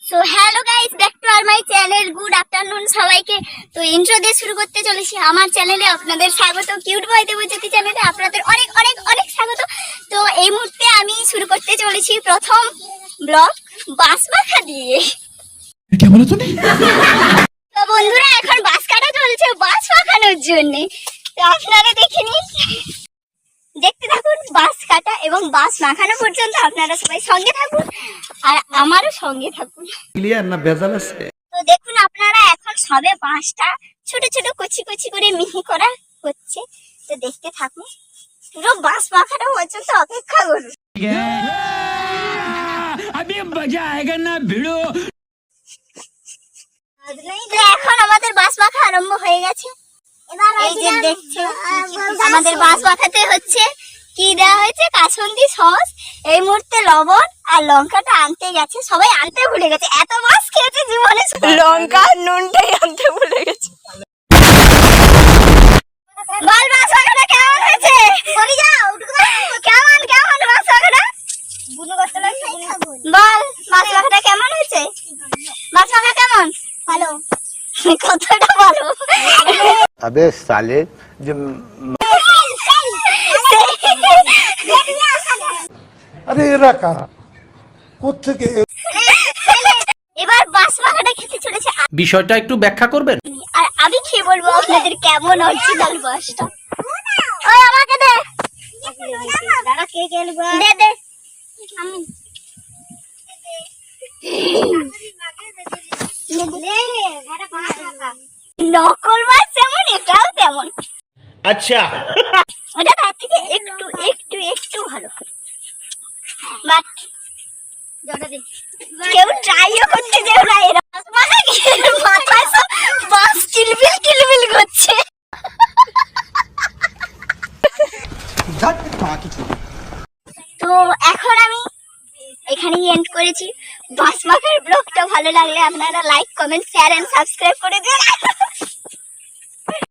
So hello guys, back to আর my channel. Good afternoon সবাইকে। তো ইন্ট্রো দিয়ে শুরু করতে চলেছি। আমার চ্যানেলে আপনাদের স্বাগত। কিউট বয় দেবজ্যোতি চ্যানেলে আপনাদের অনেক অনেক অনেক স্বাগত। তো এই মুহূর্তে আমি শুরু করতে চলেছি প্রথম ব্লগ বাঁশ মাখা দিয়ে। তো বন্ধুরা, এখন বাঁশ কাটা চলছে বাঁশ মাখানোর জন্য। তো আপনারা দেখে নিন, দেখতে থাকুন বাঁশ কাটা এবং বাঁশ মাখানো পর্যন্ত। আপনারা সবাই সঙ্গে থাকুন আর আমারও সঙ্গে থাকুন। ক্লিয়ার না ভেজাল আছে। তো দেখুন আপনারা, এখন সবে বাঁশটা ছোট ছোট কচি কচি করে মিহি করা হচ্ছে। তো দেখতে থাকুন, পুরো বাঁশ মাখানো পর্যন্ত অপেক্ষা করুন। अभी मजा आएगा ना भिड़ो। তো এখন আমাদের বাঁশ মাখা আরম্ভ হয়ে গেছে। এই যে দেখছেন, আমাদের বাঁশ মাখাতে হচ্ছে কি দেওয়া হয়েছে, কাসুন্দি সস, এই মুহূর্তে লবণ আর লঙ্কাটা আনতে গেছে। সবাই আনতে ভুলে গেছে, এত মাছ খেয়েছে জীবনে, লঙ্কা আর নুনটাই আনতে ভুলে গেছে। বল মাছ মাখাটা কেমন হয়েছে? কেমন কেমন মাছ মাখাটা? বল মাছ মাখাটা কেমন হয়েছে? মাছ মাখা কেমন? ভালো। কতটা ভালো? अबे साले जो अरे এরা কারা কোত্থেকে এবার বাঁশ মাখাটা খেতে চলেছে বিষয়টা একটু ব্যাখ্যা করবেন। আর আমি খেয়ে বলবো আপনাদের কেমন অরিজিনাল বাঁশটা। ওই আমাকে দে, দে দে। আমি নকল মাছ যেমন এটাও তেমন। আচ্ছা, ওটা তার থেকে একটু একটু একটু ভালো, বাট কেউ ট্রাইও করতে যেও না। এরকম মাথায় সব বাস কিলবিল কিলবিল করছে। তো এখন আমি এখানেই এন্ড করেছি। বাঁশ মাখার ব্লগটা ভালো লাগলে আপনারা like, comment, share and subscribe করে দিন।